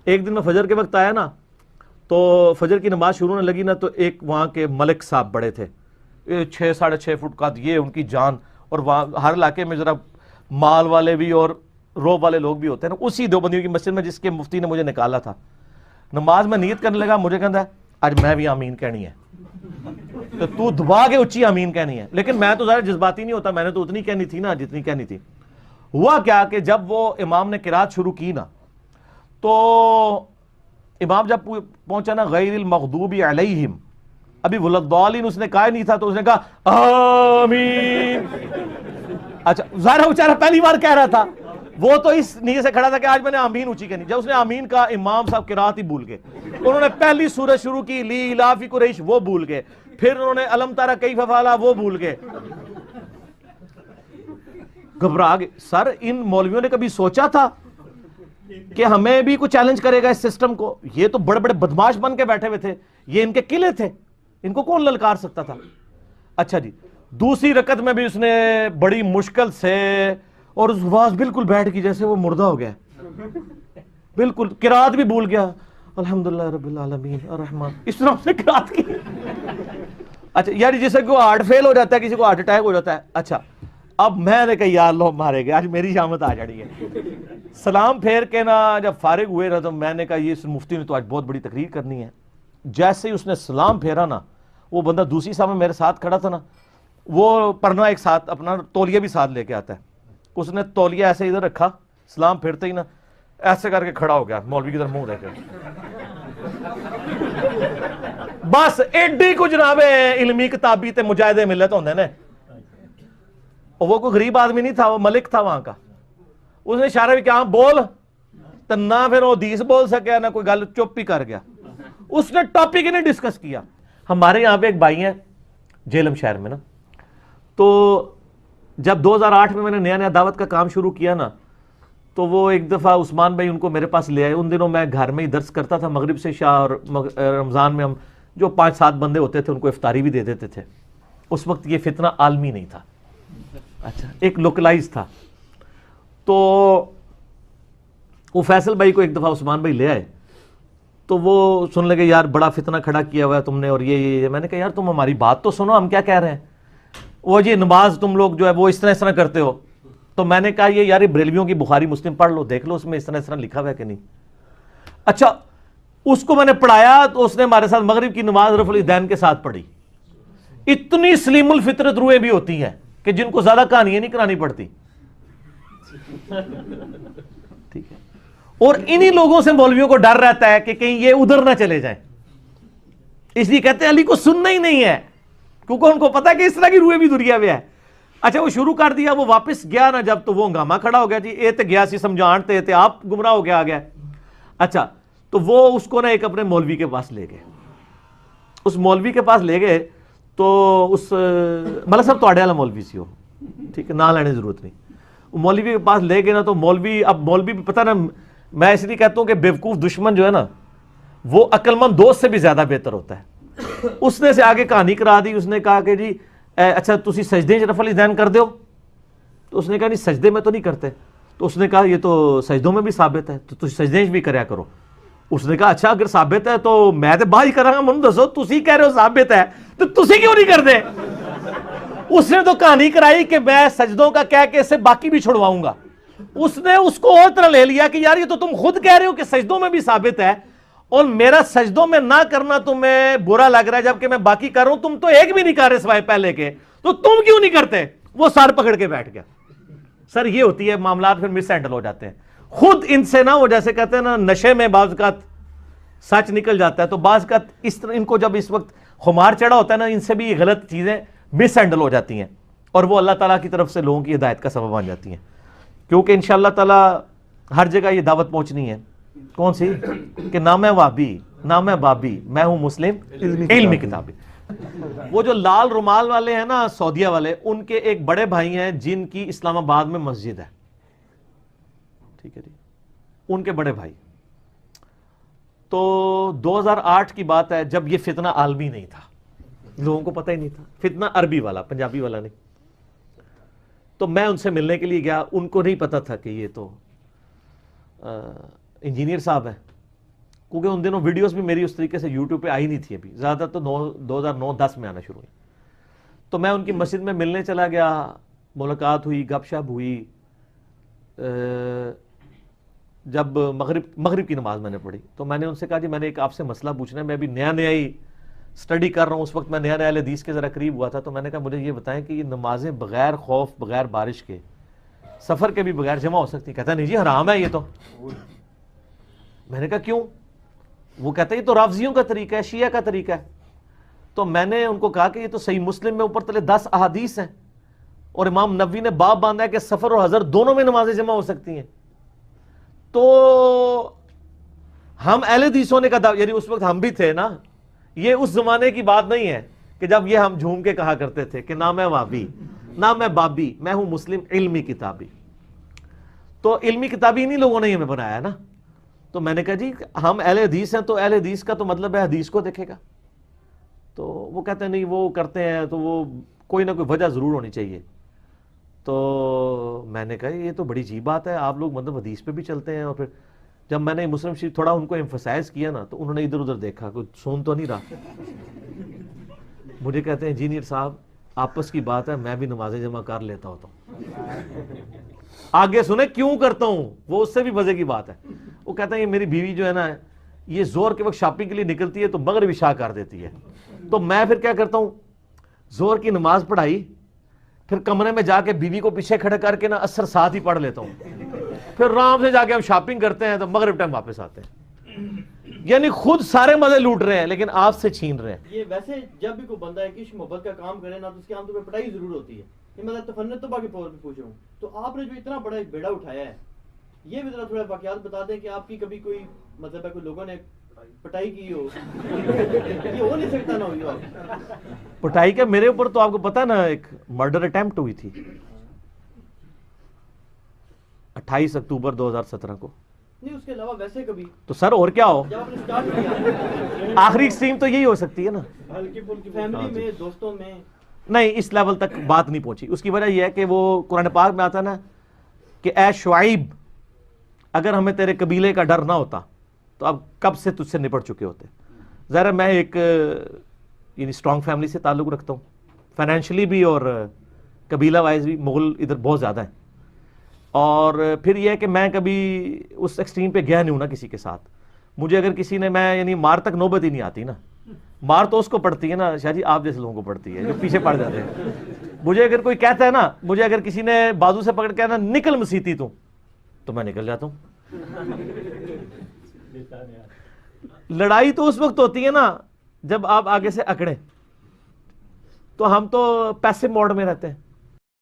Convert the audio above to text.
ایک دن میں فجر کے وقت آیا نا، تو فجر کی نماز شروع ہونے لگی نا، تو ایک وہاں کے ملک صاحب بڑے تھے، 6 ساڑھے 6 فٹ قد، یہ ان کی جان، اور وہاں ہر علاقے میں ذرا مال والے بھی اور روب والے لوگ بھی ہوتے ہیں نا، اسی دیوبندیوں کی مسجد میں جس کے مفتی نے مجھے نکالا تھا، نماز میں نیت کرنے لگا، مجھے کہتا ہے آج میں بھی آمین کہنی ہے، تو دبا کے اچھی آمین کہنی ہے، لیکن میں تو ظاہر جذباتی نہیں ہوتا، میں نے تو اتنی کہنی تھی نا جتنی کہنی تھی۔ ہوا کیا کہ جب وہ امام نے قرات شروع کی نا، تو امام جب پہنچا نا غیر المغضوب علیہم، ابھی ولضالین اس نے کہا ہی نہیں تھا، تو اس نے کہا آمین۔ اچھا ظاہر ہے بیچارہ پہلی بار کہہ رہا تھا، وہ تو اس نیت سے کھڑا تھا کہ آج میں نے آمین اونچی کہنی۔ جب اس نے آمین کہا، امام صاحب قرات ہی بھول گئے، انہوں نے پہلی سورت شروع کی لی الاف قریش، وہ بھول گئے، پھر انہوں نے الم تری کیف فعل، وہ بھول گئے، گھبرا گئے۔ سر ان مولویوں نے کبھی سوچا تھا کہ ہمیں بھی کچھ چیلنج کرے گا اس سسٹم کو؟ یہ تو بڑے بڑے بدماش بن کے بیٹھے ہوئے تھے، یہ ان کے قلعے تھے، ان کو کون للکار سکتا تھا؟ اچھا جی، دوسری رکعت میں بھی اس نے بڑی مشکل سے، اور اس آواز بالکل بیٹھ گئی جیسے وہ مردہ ہو گیا، بالکل قرات بھی بھول گیا، الحمدللہ رب العالمین الرحمن، اس طرح سے قرات کی۔ اچھا یعنی جسے کو ہارٹ فیل ہو جاتا ہے، کسی کو ہارٹ اٹیک ہو جاتا ہے۔ اچھا اب میں نے کہا یا اللہ مارے گئے، آج میری شامت آ جانی ہے۔ سلام پھیر کے نا جب فارغ ہوئے نا، تو میں نے کہا یہ اس مفتی نے تو آج بہت بڑی تقریر کرنی ہے۔ جیسے ہی اس نے سلام پھیرا نا، وہ بندہ دوسری صاحب میرے ساتھ کھڑا تھا نا، وہ پرنا ایک ساتھ اپنا تولیہ بھی ساتھ لے کے آتا ہے، اس نے تولیہ ایسے ادھر رکھا، سلام پھیرتے ہی نا ایسے کر کے کھڑا ہو گیا، مولوی کی طرف منہ دے کے، بس ایڈی کو جناب علمی کتابی تے مجاہدے ملت ہوندے نے۔ اور وہ کوئی غریب آدمی نہیں تھا، وہ ملک تھا وہاں کا۔ اس نے اشارہ بھی کیا بول، تو نہ پھر وہ حدیث بول سکیا، نہ کوئی گل، چپ ہی کر گیا۔ اس نے ٹاپک ہی نہیں ڈسکس کیا۔ ہمارے یہاں پہ ایک بھائی ہیں جیلم شہر میں نا، تو جب 2008 میں نے نیا دعوت کا کام شروع کیا نا، تو وہ ایک دفعہ عثمان بھائی ان کو میرے پاس لے آئے۔ ان دنوں میں گھر میں ہی درس کرتا تھا مغرب سے عشاء، اور رمضان میں ہم جو 5-7 بندے ہوتے تھے ان کو افطاری بھی دے دیتے تھے۔ اس وقت یہ فتنہ عالمی نہیں تھا، اچھا ایک لوکلائز تھا۔ تو وہ فیصل بھائی کو ایک دفعہ عثمان بھائی لے آئے، تو وہ سن لگے یار بڑا فتنہ کھڑا کیا ہوا ہے تم نے، اور یہ میں نے کہا یار تم ہماری بات تو سنو، ہم کیا کہہ رہے ہیں؟ وہ جی نماز تم لوگ جو ہے وہ اس طرح کرتے ہو۔ تو میں نے کہا یہ یار بریلویوں کی بخاری مسلم پڑھ لو، دیکھ لو اس میں اس طرح لکھا ہوا ہے کہ نہیں۔ اچھا اس کو میں نے پڑھایا، تو اس نے ہمارے ساتھ مغرب کی نماز رفع الیدین کے ساتھ پڑھی۔ اتنی سلیم الفطرت روحیں بھی ہوتی ہیں کہ جن کو زیادہ کہانیاں نہیں کرانی پڑتی، ٹھیک ہے، اور انہی لوگوں سے مولویوں کو ڈر رہتا ہے کہ کہیں یہ ادھر نہ چلے جائیں، اس لیے کہتے ہیں علی کو سننا ہی نہیں ہے، کیونکہ ان کو پتا کہ اس طرح کی روحیں بھی دنیا میں ہے۔ اچھا وہ شروع کر دیا، وہ واپس گیا نا جب، تو وہ ہنگامہ کھڑا ہو گیا، جی اے تے گیا سی سمجھانتے تے آپ گمراہ ہو گیا آ گیا۔ اچھا تو وہ اس کو نا ایک اپنے مولوی کے پاس لے گئے، اس مولوی کے پاس لے گئے، تو اس مطلب صاحب تو والا مولوی سی ہو، ٹھیک ہے، نہ لینے ضرورت نہیں، وہ مولوی کے پاس لے گئے نا، تو مولوی، اب مولوی بھی پتہ نا، میں اس لیے کہتا ہوں کہ بیوقوف دشمن جو ہے نا وہ عقل مند دوست سے بھی زیادہ بہتر ہوتا ہے۔ اس نے سے آگے کہانی کرا دی، اس نے کہا کہ جی اچھا تسی سجدے رفع الیدین کر دیو؟ تو اس نے کہا نہیں سجدے میں تو نہیں کرتے۔ تو اس نے کہا یہ تو سجدوں میں بھی ثابت ہے، تو تسی سجدے بھی کریا کرو۔ اس نے کہا اچھا اگر ثابت ہے تو میں تو باہر کراں گا، منو دسو تسی کہہ رہے ہو ثابت ہے تو تسی کیوں نہیں کرتے؟ اس نے تو کہانی کرائی کہ میں سجدوں کا کہہ کے اس سے باقی بھی چھڑواؤں گا۔ اس نے اس کو اور طرح لے لیا کہ یار یہ تو تم خود کہہ رہے ہو کہ سجدوں میں بھی ثابت ہے، اور میرا سجدوں میں نہ کرنا تمہیں برا لگ رہا ہے جبکہ میں باقی کر رہا ہوں، تم تو ایک بھی نہیں کر رہے سوائے پہلے کے، تو تم کیوں نہیں کرتے؟ وہ سر پکڑ کے بیٹھ گیا۔ سر یہ ہوتی ہے معاملات پھر مس ہینڈل ہو جاتے ہیں، خود ان سے نا وہ جیسے کہتے ہیں نا نشے میں بعض اوقات سچ نکل جاتا ہے، تو بعض اوقات اس طرح ان کو جب اس وقت خمار چڑھا ہوتا ہے نا، ان سے بھی یہ غلط چیزیں مس ہینڈل ہو جاتی ہیں، اور وہ اللہ تعالیٰ کی طرف سے لوگوں کی ہدایت کا سبب بن جاتی ہیں، کیونکہ انشاءاللہ تعالیٰ ہر جگہ یہ دعوت پہنچنی ہے۔ کون سی؟ کہ نہ میں وہابی نہ میں بابی، میں ہوں مسلم علمی کتابی۔ وہ جو لال رومال والے ہیں نا سعودیہ والے، ان کے ایک بڑے بھائی ہیں جن کی اسلام آباد میں مسجد ہے، ٹھیک ہے جی، ان کے بڑے بھائی۔ تو 2008 کی بات ہے جب یہ فتنہ عالمی نہیں تھا، لوگوں کو پتہ ہی نہیں تھا، فتنہ عربی والا، پنجابی والا نہیں۔ تو میں ان سے ملنے کے لیے گیا، ان کو نہیں پتا تھا کہ یہ تو انجینئر صاحب ہیں, کیونکہ ان دنوں ویڈیوز بھی میری اس طریقے سے یوٹیوب پہ آئی نہیں تھی ابھی, زیادہ تو 2009-10 میں آنا شروع ہوئی. تو میں ان کی مسجد میں ملنے چلا گیا, ملاقات ہوئی, گپ شپ ہوئی. جب مغرب کی نماز میں نے پڑھی تو میں نے ان سے کہا جی میں نے ایک آپ سے مسئلہ پوچھنا ہے, میں ابھی نیا ہی اسٹڈی کر رہا ہوں, اس وقت میں نیا حدیث کے ذرا قریب ہوا تھا. تو میں نے کہا مجھے یہ بتائیں کہ یہ نمازیں بغیر خوف, بغیر بارش کے, سفر کے بھی بغیر جمع ہو سکتی؟ کہتا نہیں جی حرام ہے یہ تو. میں نے کہا کیوں؟ وہ کہتا ہے یہ تو رافضیوں کا طریقہ ہے, شیعہ کا طریقہ ہے. تو میں نے ان کو کہا کہ یہ تو صحیح مسلم میں اوپر تلے 10 احادیث ہیں, اور امام نووی نے باب باندھا ہے کہ سفر اور حضر دونوں میں نمازیں جمع ہو سکتی ہیں. تو ہم اہل حدیث ہونے کا یعنی اس وقت ہم بھی تھے نا, یہ اس زمانے کی بات نہیں ہے کہ جب یہ ہم جھوم کے کہا کرتے تھے کہ نہ میں وابی نہ میں بابی, میں ہوں مسلم علمی کتابی. تو علمی کتابی انہی لوگوں نے ہمیں بنایا نا. تو میں نے کہا جی ہم اہل حدیث ہیں, تو اہل حدیث کا تو مطلب ہے حدیث کو دیکھے گا. تو وہ کہتے ہیں نہیں وہ کرتے ہیں تو وہ کوئی نہ کوئی وجہ ضرور ہونی چاہیے. تو میں نے کہا یہ تو بڑی عجیب بات ہے, آپ لوگ مطلب حدیث پہ بھی چلتے ہیں. اور پھر جب میں نے مسلم شریف تھوڑا ان کو ایمفسائز کیا نا, تو انہوں نے ادھر ادھر دیکھا, کوئی سن تو نہیں رہا. مجھے کہتے ہیں انجینئر صاحب آپس کی بات ہے, میں بھی نمازیں جمع کر لیتا ہوتا ہوں. آگے سنیں کیوں کرتا ہوں, وہ اس سے بھی مزے کی بات ہے. وہ کہتا ہے یہ میری بیوی جو ہے نا, یہ زور کے وقت شاپنگ کے لیے نکلتی ہے تو مغرب عشاء کر دیتی ہے. تو میں پھر کیا کرتا ہوں, زور کی نماز پڑھائی, پھر کمرے میں جا کے بیوی کو پیچھے کھڑے کر کے نا اثر ساتھ ہی پڑھ لیتا ہوں. پھر آرام سے جا کے ہم شاپنگ کرتے ہیں تو مغرب ٹائم واپس آتے ہیں. یعنی خود سارے مزے لوٹ رہے ہیں لیکن آپ سے چھین رہے ہیں. یہ ویسے جب بھی کوئی بندہ ہے کہ محبت کا کام کرے نا, تو اس کے عام طور پہ پٹائی ضرور ہوتی ہے. یہ میں تفنن طبع کے طور پہ پوچھ رہا ہوں. تو آپ نے جو اتنا بڑا ایک بیڑا اٹھایا ہے, یہ بھی ذرا تھوڑا واقعات بتا دیں کہ آپ کی کبھی کوئی مطلب ہے کوئی لوگوں نے پٹائی کی ہو. یہ ہو نہیں سکتا نا ہوئی ہو. پٹائی کا میرے اوپر تو آپ کو پتا نا ایک مرڈر اٹیمپٹ ہوئی تھی 28 اکتوبر 2017 کو. نہیں اس کے علاوہ ویسے کبھی تو سر اور کیا ہو, جب آپ نے سٹارٹ کیا آخری ایکسٹریم تو یہی ہو سکتی ہے نا. فیملی میں, دوستوں میں نہیں, اس لیول تک بات نہیں پہنچی. اس کی وجہ یہ ہے کہ وہ قرآن پاک میں آتا نا کہ اے شعیب اگر ہمیں تیرے قبیلے کا ڈر نہ ہوتا تو اب کب سے تجھ سے نپٹ چکے ہوتے. ظاہر میں ایک یعنی اسٹرانگ فیملی سے تعلق رکھتا ہوں, فائنینشلی بھی اور قبیلہ وائز بھی. مغل ادھر بہت زیادہ ہیں. اور پھر یہ ہے کہ میں کبھی اس ایکسٹریم پہ گیا نہیں ہوں نا کسی کے ساتھ. مجھے اگر کسی نے, میں یعنی مار تک نوبت ہی نہیں آتی نا. مار تو اس کو پڑتی ہے نا شاہ جی, آپ جیسے لوگوں کو پڑتی ہے جو پیچھے پڑ جاتے ہیں. مجھے اگر کوئی کہتا ہے نا, مجھے اگر کسی نے بازو سے پکڑ کے نا نکل مسیتی تو میں نکل جاتا ہوں. لڑائی تو اس وقت ہوتی ہے نا جب آپ آگے سے اکڑے. تو ہم تو پیسے موڈ میں رہتے ہیں.